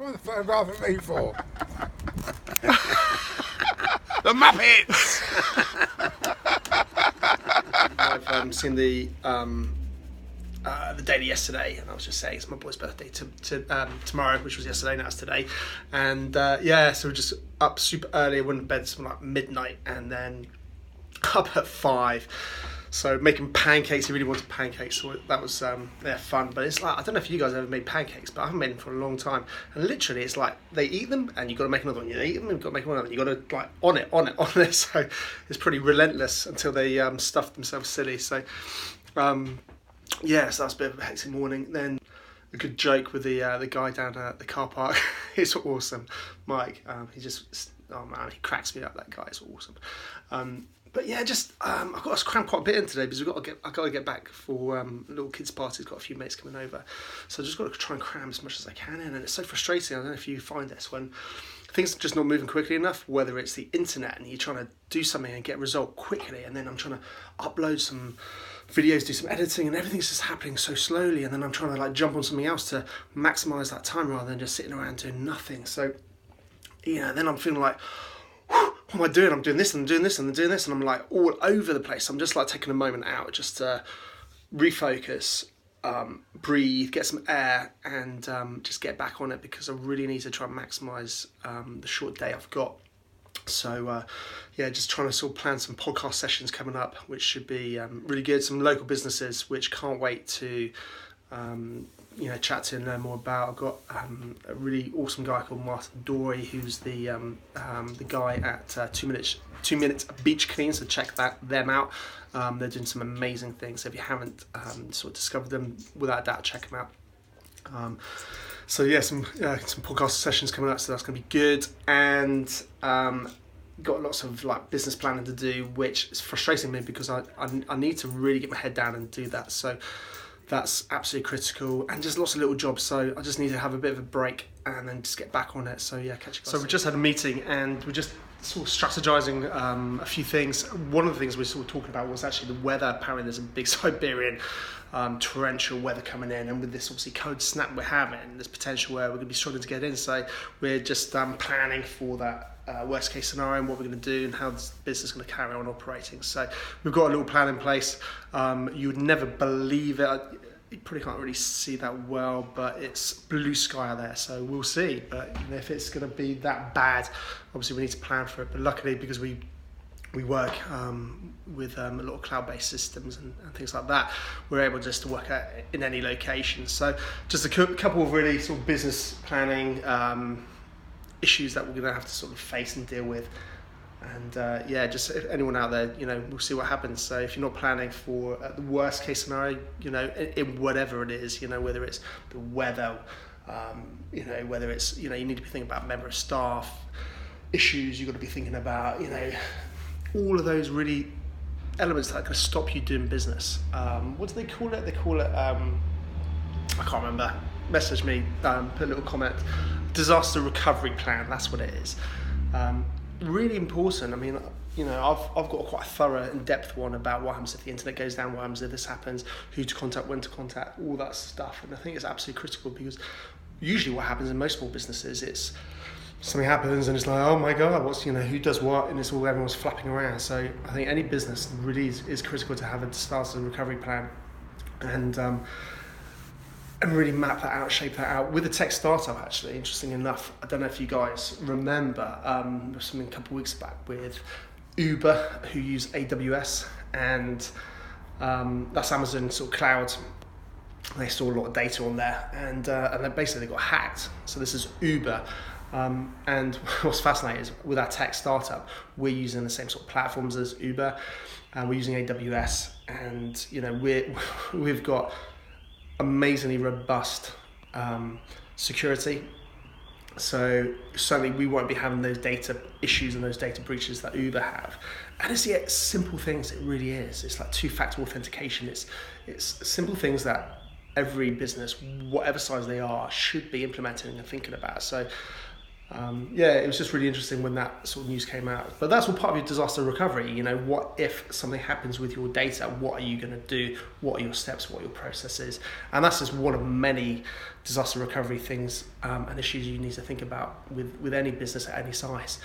on the photograph of me for? The Muppets! I've seen the daily yesterday, and I was just saying it's my boy's birthday tomorrow, which was yesterday, now it's today. And so we're just up super early. I went to bed something like midnight, and then up at 5. So making pancakes, he really wanted pancakes, so that was fun. But it's like, I don't know if you guys ever made pancakes, but I haven't made them for a long time. And literally, it's like they eat them, and you've got to make another one. You eat them, and you've got to make another one. You've got to like on it. So it's pretty relentless until they stuff themselves silly. So so that's a bit of a hectic morning. Then a good joke with the guy down at the car park. It's awesome, Mike. He cracks me up. That guy is awesome. But yeah, just I've got to cram quite a bit in today because I've got to get back for little kids' parties. Got a few mates coming over, so I just got to try and cram as much as I can in. And it's so frustrating. I don't know if you find this when things are just not moving quickly enough. Whether it's the internet and you're trying to do something and get a result quickly, and then I'm trying to upload some videos, do some editing, and everything's just happening so slowly. And then I'm trying to like jump on something else to maximise that time rather than just sitting around doing nothing. So then I'm feeling like, what am I doing? I'm doing this and doing this and doing this, and I'm like all over the place. I'm just like taking a moment out just to refocus, breathe, get some air, and just get back on it because I really need to try and maximise the short day I've got. So just trying to sort of plan some podcast sessions coming up, which should be really good. Some local businesses which can't wait to chat to and learn more about. I've got a really awesome guy called Martin Dory, who's the guy at 2 Minutes Beach Clean, so check them out. They're doing some amazing things. So if you haven't sort of discovered them, without a doubt, check them out. Some podcast sessions coming up, so that's going to be good. And got lots of like business planning to do, which is frustrating me because I need to really get my head down and do that. So that's absolutely critical, and just lots of little jobs. So I just need to have a bit of a break and then just get back on it. So catch you guys. So we just had a meeting and we're just sort of strategizing a few things. One of the things we were sort of talking about was actually the weather. Apparently there's a big Siberian torrential weather coming in, and with this obviously cold snap we're having, there's potential where we're going to be struggling to get in. So we're just planning for that worst case scenario and what we're going to do and how this business is going to carry on operating. So we've got a little plan in place. You would never believe it. You probably can't really see that well, but it's blue sky out there, so we'll see. But if it's going to be that bad, obviously we need to plan for it. But luckily, because we work with a lot of cloud-based systems and things like that, we're able just to work in any location. So just a couple of really sort of business planning issues that we're going to have to sort of face and deal with. And just if anyone out there, we'll see what happens. So if you're not planning for the worst case scenario, in whatever it is, whether it's the weather, whether it's, you need to be thinking about member of staff issues, you've got to be thinking about, all of those really elements that are going to stop you doing business. What do they call it? They call it, I can't remember. Message me, put a little comment. Disaster recovery plan, that's what it is. Really important. I mean, I've got quite a thorough, in-depth one about what happens if the internet goes down, what happens if this happens, who to contact, when to contact, all that stuff. And I think it's absolutely critical because usually what happens in most small businesses, it's something happens and it's like, oh my God, who does what, and it's all everyone's flapping around. So I think any business really is critical to have a disaster recovery plan and really map that out, shape that out. With a tech startup, actually, interesting enough, I don't know if you guys remember, something a couple of weeks back with Uber, who use AWS, and that's Amazon sort of cloud. They store a lot of data on there, and they basically got hacked. So this is Uber. And what's fascinating is with our tech startup, we're using the same sort of platforms as Uber, and we're using AWS, and we've got amazingly robust security. So certainly we won't be having those data issues and those data breaches that Uber have. And it's simple things, it really is. It's like two-factor authentication. It's simple things that every business, whatever size they are, should be implementing and thinking about. So yeah, it was just really interesting when that sort of news came out. But that's all part of your disaster recovery. You know, what if something happens with your data? What are you going to do? What are your steps? What are your processes? And that's just one of many disaster recovery things and issues you need to think about with any business at any size.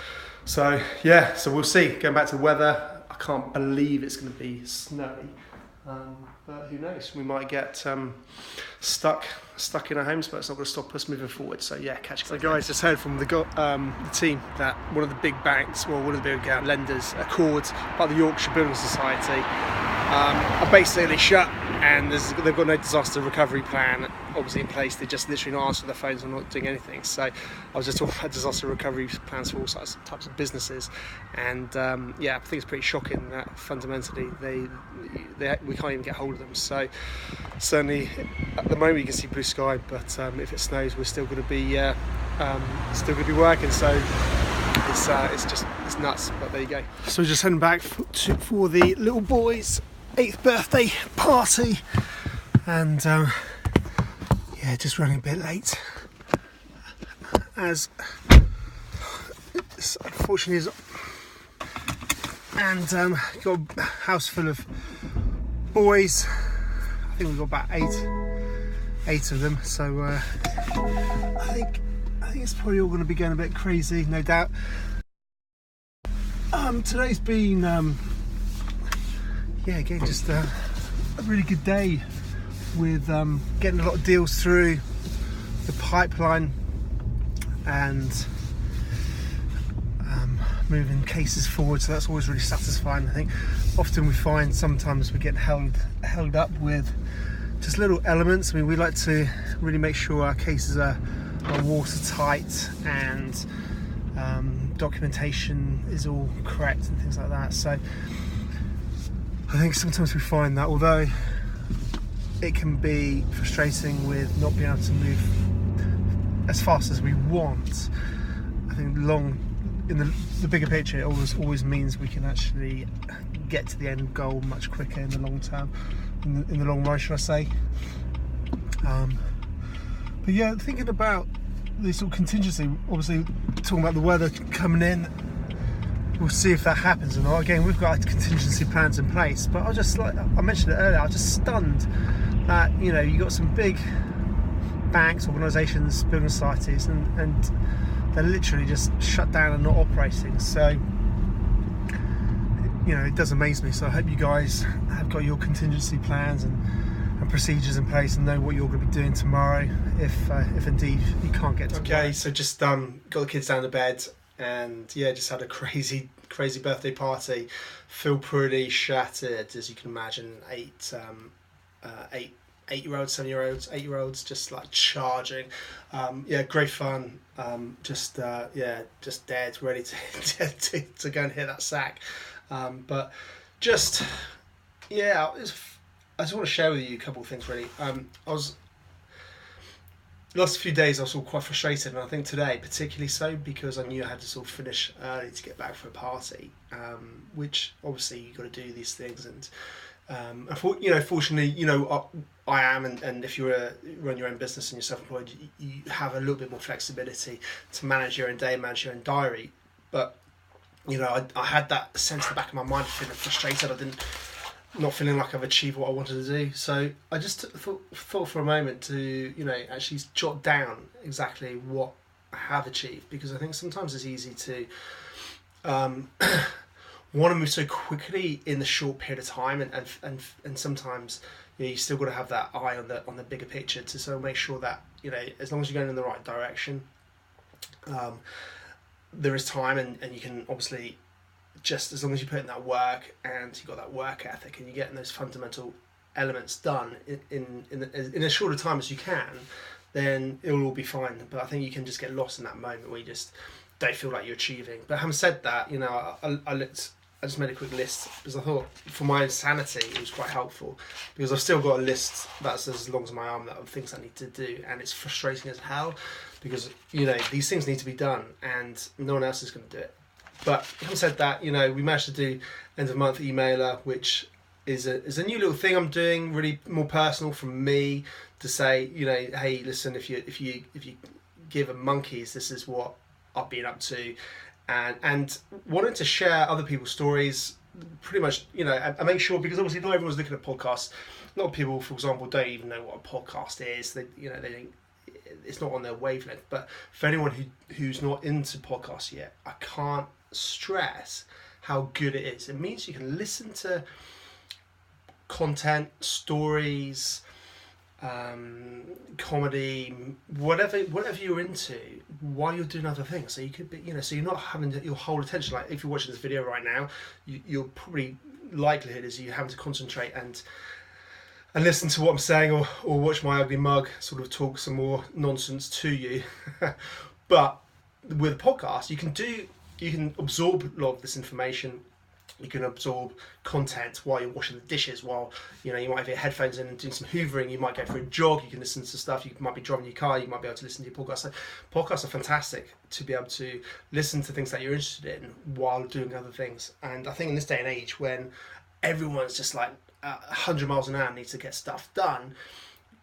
So yeah, so we'll see. Going back to the weather, I can't believe it's going to be snowy. But who knows? We might get stuck in our homes, but it's not going to stop us moving forward. So yeah, catch. So guys, just heard from the team that one of the big banks, well, one of the big lenders, Accord, part of the Yorkshire Building Society, are basically shut, and they've got no disaster recovery plan obviously in place. They just literally not answering their phones and not doing anything. So I was just talking about disaster recovery plans for all types of businesses, and yeah, I think it's pretty shocking that fundamentally we can't even get hold of them. So certainly at the moment you can see blue sky, but if it snows, we're still going to be working. So it's nuts. But there you go. So just heading back for the little boy's 8th birthday party, and yeah, just running a bit late, as unfortunately is, and got a house full of boys. I think we've got about eight of them, so I think it's probably all going to be going a bit crazy, no doubt. Today's been yeah, again, just a really good day with getting a lot of deals through the pipeline and moving cases forward, so that's always really satisfying. I think often we find sometimes we get held up with just little elements. I mean, we like to really make sure our cases are watertight and documentation is all correct and things like that. So I think sometimes we find that although it can be frustrating with not being able to move as fast as we want, I think in the bigger picture, it always means we can actually get to the end goal much quicker in the long term, in the long run, should I say. But yeah, thinking about this sort of contingency, obviously talking about the weather coming in, we'll see if that happens or not. Again, we've got contingency plans in place, but I mentioned it earlier, I was just stunned that, you know, you got some big banks, organisations, building societies, and they're literally just shut down and not operating. So, you know, it does amaze me. So I hope you guys have got your contingency plans and procedures in place and know what you're going to be doing tomorrow if indeed you can't get to work. Okay, so just got the kids down to bed, and yeah, just had a crazy birthday party. Feel pretty shattered, as you can imagine. 8-year-olds, 7-year-olds, 8-year-olds, just like charging. Yeah, great fun. Just dead, ready to go and hit that sack. But just yeah, I just want to share with you a couple of things really. The last few days I was all quite frustrated, and I think today particularly so, because I knew I had to sort of finish early to get back for a party, which obviously you've got to do these things, and fortunately, I am, and if you run your own business and you're self-employed, you have a little bit more flexibility to manage your own day, manage your own diary. But I had that sense in the back of my mind of feeling frustrated. Not feeling like I've achieved what I wanted to do. So I just thought for a moment to, actually jot down exactly what I have achieved, because I think sometimes it's easy to want to move so quickly in the short period of time, and sometimes you still got to have that eye on the bigger picture to sort of make sure that as long as you're going in the right direction, there is time, and you can obviously, just as long as you put in that work and you've got that work ethic and you're getting those fundamental elements done in as short a time as you can, then it will all be fine. But I think you can just get lost in that moment where you just don't feel like you're achieving. But having said that, I just made a quick list because I thought for my own sanity it was quite helpful, because I've still got a list that's as long as my arm of things I need to do, and it's frustrating as hell because these things need to be done and no one else is going to do it. But having said that, we managed to do end of month emailer, which is a new little thing I'm doing, really more personal from me, to say, hey, listen, if you give a monkeys, this is what I've been up to, and wanting to share other people's stories. Pretty much, and make sure, because obviously not everyone's looking at podcasts. A lot of people, for example, don't even know what a podcast is. They think it's not on their wavelength. But for anyone who's not into podcasts yet, I can't stress how good it is. It means you can listen to content, stories, comedy, whatever you're into while you're doing other things. So you could be, so you're not having your whole attention. Like if you're watching this video right now, you're probably likelihood is you having to concentrate and listen to what I'm saying, or watch my ugly mug sort of talk some more nonsense to you. But with a podcast, you can absorb a lot of this information. You can absorb content while you're washing the dishes, while you might have your headphones in and doing some hoovering. You might go for a jog. You can listen to stuff. You might be driving your car. You might be able to listen to your podcast. So podcasts are fantastic to be able to listen to things that you're interested in while doing other things. And I think in this day and age, when everyone's just like 100 miles an hour and needs to get stuff done,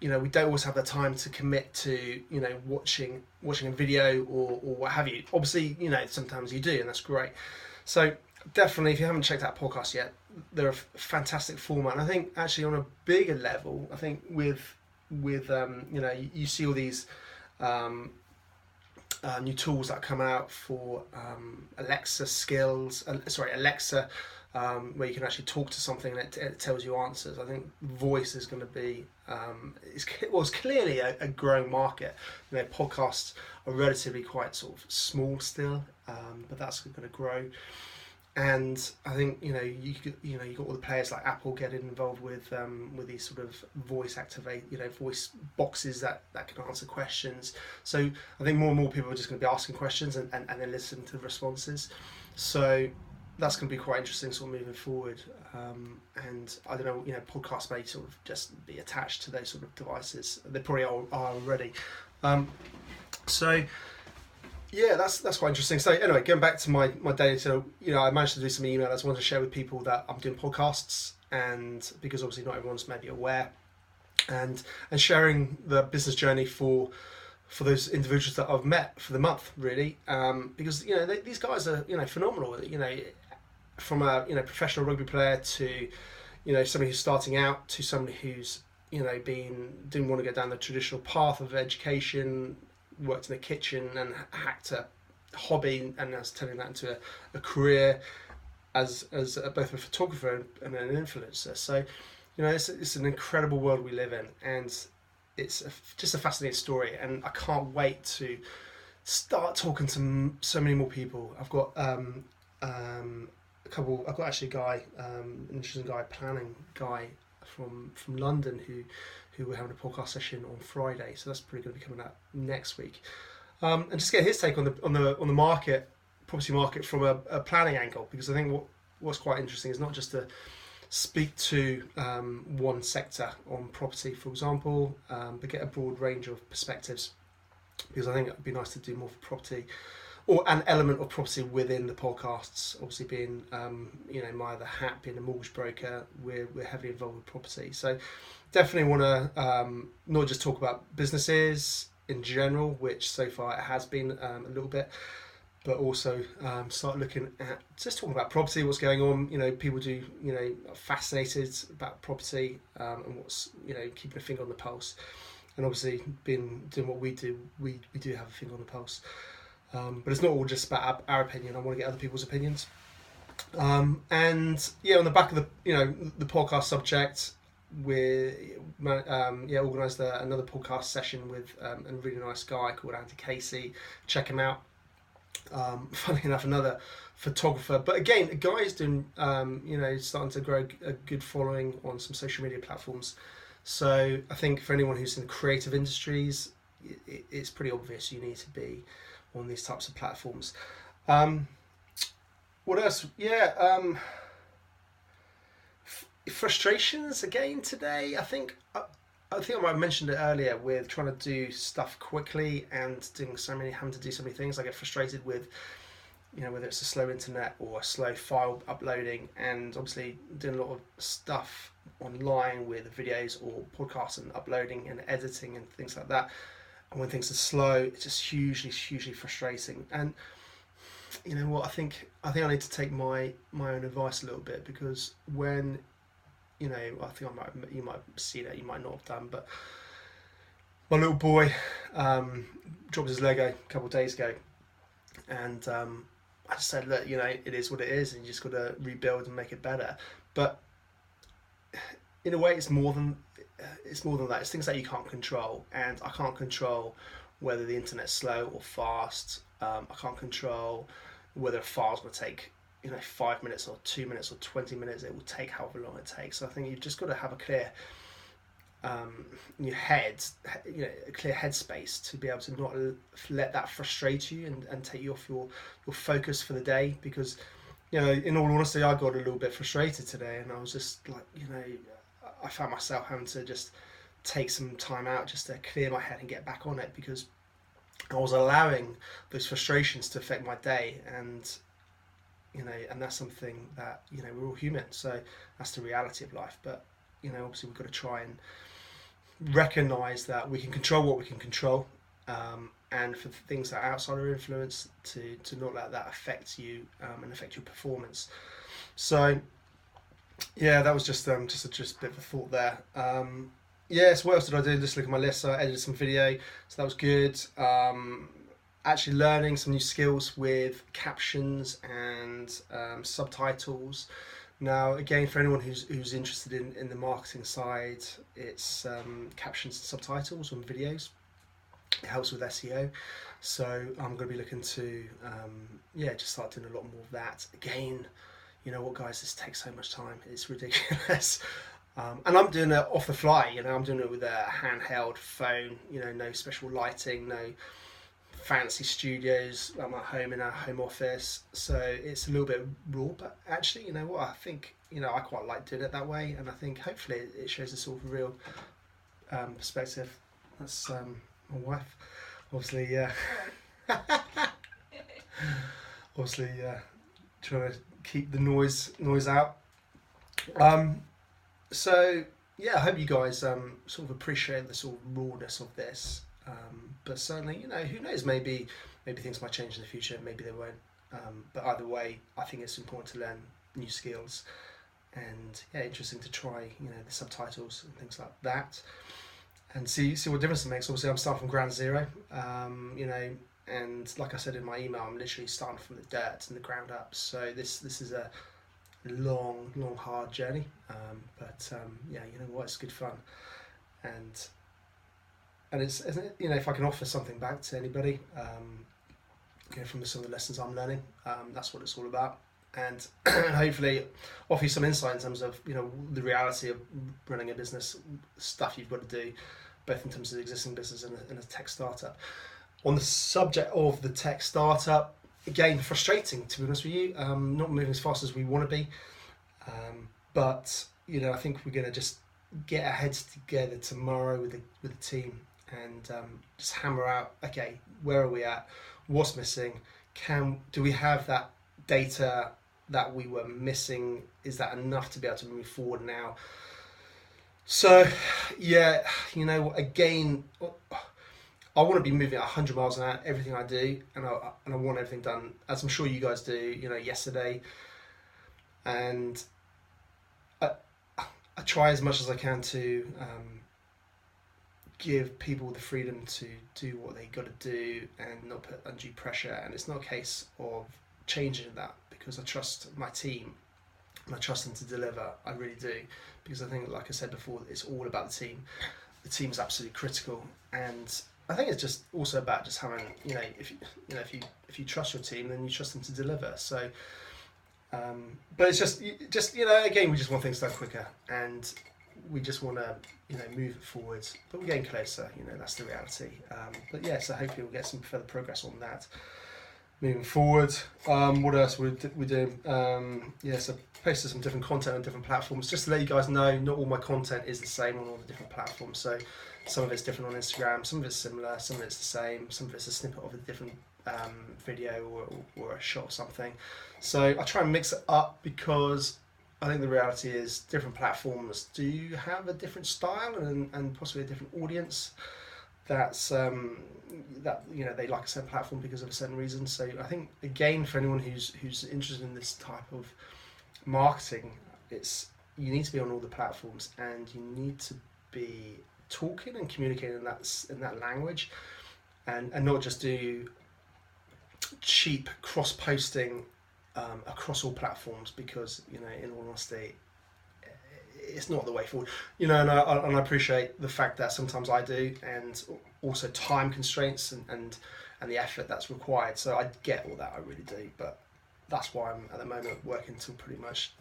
we don't always have the time to commit to watching a video or what have you. Obviously, sometimes you do, and that's great. So definitely, if you haven't checked out podcasts yet, they're a fantastic format. And I think actually on a bigger level, I think with you see all these new tools that come out for Alexa, where you can actually talk to something and it tells you answers. I think voice is going to be it's clearly a growing market. Podcasts are relatively quite sort of small still, but that's going to grow. And I think you got all the players like Apple getting involved with these sort of voice voice boxes that can answer questions. So I think more and more people are just going to be asking questions and then listen to the responses. So that's going to be quite interesting sort of moving forward. And I don't know, podcasts may sort of just be attached to those sort of devices. They probably are already. So yeah, that's quite interesting. So anyway, going back to my day, so I managed to do some email. I just wanted to share with people that I'm doing podcasts, and because obviously not everyone's maybe aware, and sharing the business journey for those individuals that I've met for the month, really, because these guys are phenomenal. From a professional rugby player to somebody who's starting out, to somebody who's didn't want to go down the traditional path of education, worked in the kitchen and hacked a hobby and is turning that into a career as both a photographer and an influencer. So it's an incredible world we live in, and it's just a fascinating story, and I can't wait to start talking to so many more people. I've got I've got actually a guy, an interesting guy, planning guy from London who we're having a podcast session on Friday, so that's probably going to be coming out next week, and just get his take on the market, property market, from a planning angle, because I think what's quite interesting is not just to speak to one sector on property, for example, but get a broad range of perspectives, because I think it would be nice to do more for property, or an element of property within the podcasts. Obviously, being my other hat, being a mortgage broker, we're heavily involved with property. So definitely want to not just talk about businesses in general, which so far it has been a little bit, but also start looking at just talking about property, what's going on. People do are fascinated about property, and what's keeping a finger on the pulse. And obviously, doing what we do, we do have a finger on the pulse. But it's not all just about our opinion. I want to get other people's opinions. And yeah, on the back of the podcast subject, we organised another podcast session with a really nice guy called Andy Casey. Check him out. Funny enough, another photographer, but again, a guy who's doing starting to grow a good following on some social media platforms. So I think for anyone who's in creative industries, it's pretty obvious you need to be on these types of platforms. What else? Yeah, frustrations again today. I think I might have mentioned it earlier with trying to do stuff quickly and having to do so many things. I get frustrated with whether it's a slow internet or a slow file uploading, and obviously doing a lot of stuff online with videos or podcasts and uploading and editing and things like that. and when things are slow, it's just hugely frustrating. And you know what? I think I need to take my own advice a little bit, because when I think you might see that, you might not have done, but my little boy dropped his Lego a couple of days ago, and I just said, look, it is what it is, and you just got to rebuild and make it better. But in a way, it's more than that. It's things that you can't control, and I can't control whether the internet's slow or fast. I can't control whether a file's going to take 5 minutes or 2 minutes or 20 minutes. It will take however long it takes. So I think you've just got to have a clear in your head, a clear headspace to be able to not let that frustrate you and take you off your focus for the day. Because in all honesty, I got a little bit frustrated today, and I was just like, I found myself having to just take some time out just to clear my head and get back on it, because I was allowing those frustrations to affect my day. And and that's something that we're all human, so that's the reality of life. But obviously we've got to try and recognize that we can control what we can control, and for things that are outside our influence, to not let that affect you and affect your performance. So yeah, that was just a bit of a thought there. So what else did I do? Just look at my list. So I edited some video, so that was good. Actually learning some new skills with captions and subtitles. Now, again, for anyone who's interested in the marketing side, it's captions and subtitles on videos. It helps with SEO. So I'm going to be looking to just start doing a lot more of that. Again, you know what, guys, this takes so much time. It's ridiculous. And I'm doing it off the fly. I'm doing it with a handheld phone. No special lighting, no fancy studios. I'm at home in our home office, so it's a little bit raw. But actually, you know what? I think I quite like doing it that way, and I think hopefully it shows a sort of real perspective. That's my wife, obviously. Obviously, trying to keep the noise out. So yeah, I hope you guys sort of appreciate the sort of rawness of this. But certainly, who knows? Maybe things might change in the future. Maybe they won't. But either way, I think it's important to learn new skills, and interesting to try the subtitles and things like that, and see what difference it makes. Obviously, I'm starting from ground zero. And like I said in my email, I'm literally starting from the dirt and the ground up. So this is a long hard journey. But you know what? It's good fun, and it's if I can offer something back to anybody, from some of the lessons I'm learning, that's what it's all about. And hopefully offer you some insight in terms of the reality of running a business, stuff you've got to do, both in terms of the existing business and a tech startup. On the subject of the tech startup, again, frustrating, to be honest with you, not moving as fast as we want to be, but I think we're going to just get our heads together tomorrow with the team, and just hammer out, okay, where are we at, what's missing, do we have that data that we were missing, is that enough to be able to move forward now? So yeah, again, I want to be moving at 100 miles an hour, everything I do, and I want everything done, as I'm sure you guys do, yesterday. And I try as much as I can to give people the freedom to do what they got to do and not put undue pressure. And it's not a case of changing that, because I trust my team and I trust them to deliver. I really do, because I think, like I said before, it's all about the team. The team is absolutely critical, and I think it's just also about just having, if you trust your team, then you trust them to deliver. So, but it's just again, we just want things done quicker, and we just want to move it forward. But we're getting closer. That's the reality. But yeah, so hopefully we'll get some further progress on that moving forward. What else we're doing? So posted some different content on different platforms. Just to let you guys know, not all my content is the same on all the different platforms. So some of it's different on Instagram, some of it's similar, some of it's the same, some of it's a snippet of a different video or a shot or something. So I try and mix it up, because I think the reality is different platforms do have a different style and possibly a different audience that's that they like a certain platform because of a certain reason. So I think again, for anyone who's interested in this type of marketing, it's you need to be on all the platforms, and you need to be talking and communicating in that language, and not just do cheap cross posting across all platforms, because in all honesty, it's not the way forward. And I appreciate the fact that sometimes I do, and also time constraints and the effort that's required. So I get all that, I really do. But that's why I'm at the moment working till pretty much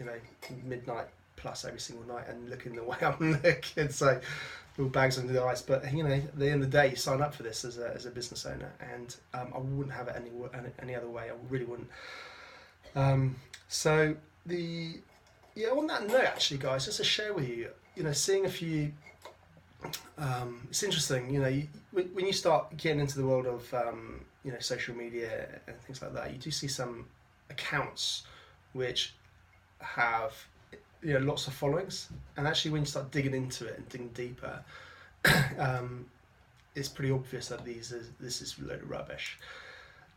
midnight plus every single night and looking the way I'm looking. So all bags under the ice. But at the end of the day, you sign up for this as a business owner, and I wouldn't have it any other way. I really wouldn't. So on that note, actually, guys, just to share with you, seeing a few. It's interesting, when you start getting into the world of social media and things like that, you do see some accounts which have lots of followings, and actually when you start digging into it and digging deeper, it's pretty obvious that this is a load of rubbish,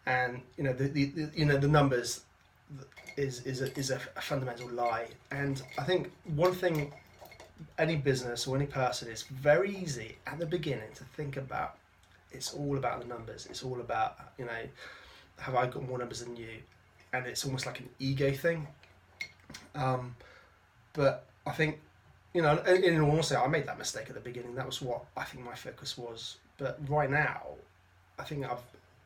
and the numbers is a fundamental lie. And I think one thing, any business or any person, it's very easy at the beginning to think about, it's all about the numbers, it's all about have I got more numbers than you, and it's almost like an ego thing. But I think in all honesty, I made that mistake at the beginning. That was what I think my focus was. But right now, I think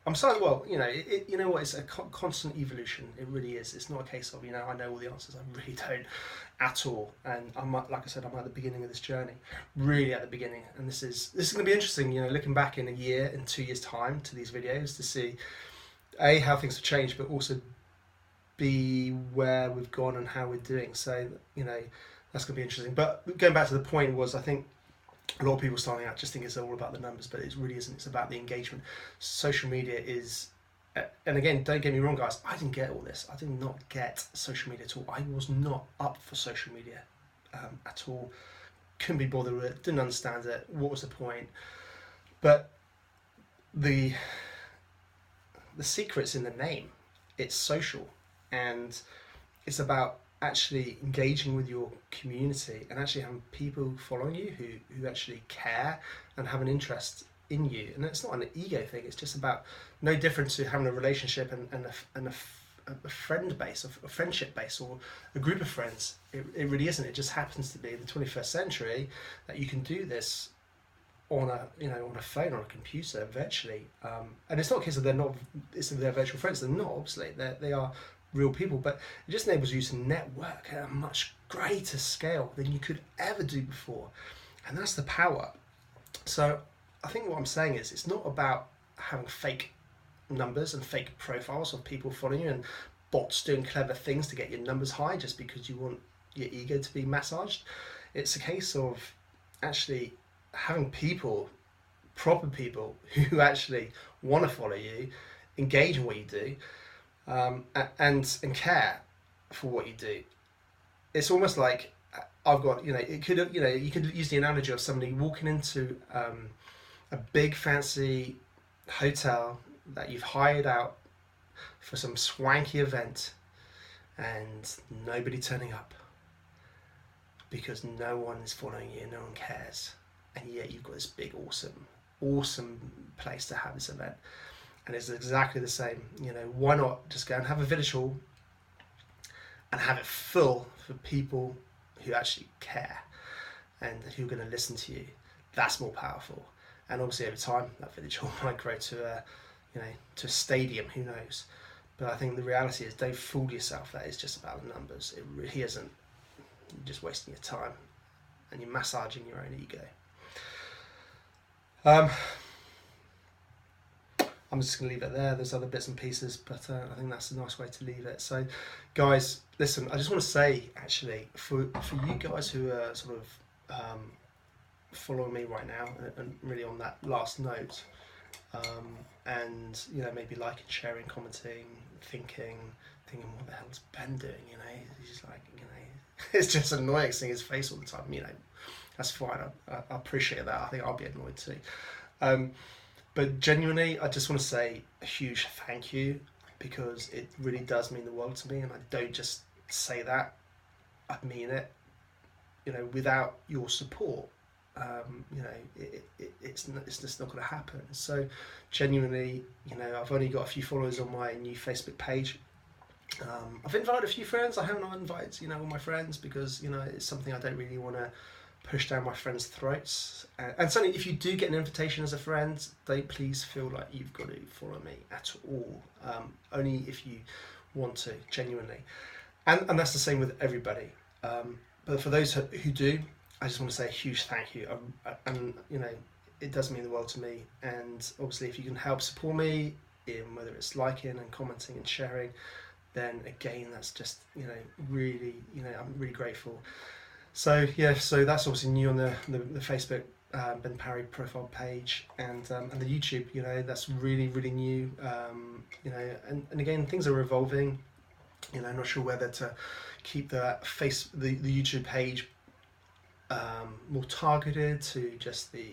I'm starting. Well, it's a constant evolution. It really is. It's not a case of I know all the answers. I really don't at all. And like I said, I'm at the beginning of this journey, really at the beginning. And this is going to be interesting. Looking back in a year, in 2 years' time, to these videos to see how things have changed, but also be where we've gone and how we're doing. So that's going to be interesting. But going back to the point was, I think a lot of people starting out just think it's all about the numbers, but it really isn't. It's about the engagement. Social media is, and again, don't get me wrong, guys, I didn't get all this. I did not get social media at all. I was not up for social media at all. Couldn't be bothered with it. Didn't understand it. What was the point? But the secret's in the name. It's social, and it's about actually engaging with your community and actually having people following you who actually care and have an interest in you. And it's not an ego thing. It's just about no different to having a relationship and a friend base, a friendship base, or a group of friends. It really isn't. It just happens to be in the 21st century that you can do this on a phone or a computer virtually. And it's not a case of they're virtual friends. They're not, obviously. They are real people, but it just enables you to network at a much greater scale than you could ever do before, and that's the power. So I think what I'm saying is, it's not about having fake numbers and fake profiles of people following you and bots doing clever things to get your numbers high just because you want your ego to be massaged. It's a case of actually having proper people who actually want to follow you, engage in what you do, and care for what you do. It's almost like I've got it could you could use the analogy of somebody walking into a big fancy hotel that you've hired out for some swanky event, and nobody turning up because no one is following you, no one cares, and yet you've got this big awesome place to have this event. And it's exactly the same. Why not just go and have a village hall and have it full for people who actually care and who are going to listen to you? That's more powerful. And obviously, over time, that village hall might grow to a stadium. Who knows? But I think the reality is, don't fool yourself. That is just about the numbers. It really isn't. You're just wasting your time, and you're massaging your own ego. I'm just going to leave it there. There's other bits and pieces, but I think that's a nice way to leave it. So, guys, listen, I just want to say, actually, for you guys who are sort of following me right now, and really on that last note, and maybe liking, sharing, commenting, thinking, what the hell's Ben doing? He's just like, it's just annoying seeing his face all the time. That's fine. I appreciate that. I think I'll be annoyed too. But genuinely, I just want to say a huge thank you, because it really does mean the world to me, and I don't just say that, I mean it. Without your support, it's just not going to happen. So genuinely, I've only got a few followers on my new Facebook page. I've invited a few friends. I haven't invited all my friends, because it's something I don't really want to push down my friends' throats. And certainly, if you do get an invitation as a friend, don't please feel like you've got to follow me at all. Only if you want to, genuinely. And that's the same with everybody. But for those who do, I just want to say a huge thank you. And it does mean the world to me. And obviously, if you can help support me in whether it's liking and commenting and sharing, then again, that's just really I'm really grateful. So so that's obviously new on the Facebook Ben Parry profile page, and the YouTube. That's really new. And again, things are evolving. I'm not sure whether to keep the YouTube page more targeted to just the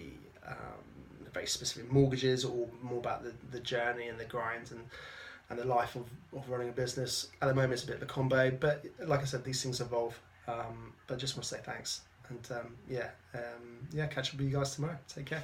very specific mortgages, or more about the journey and the grind and the life of running a business. At the moment, it's a bit of a combo, but like I said, these things evolve. But just want to say thanks, and catch up with you guys tomorrow. Take care.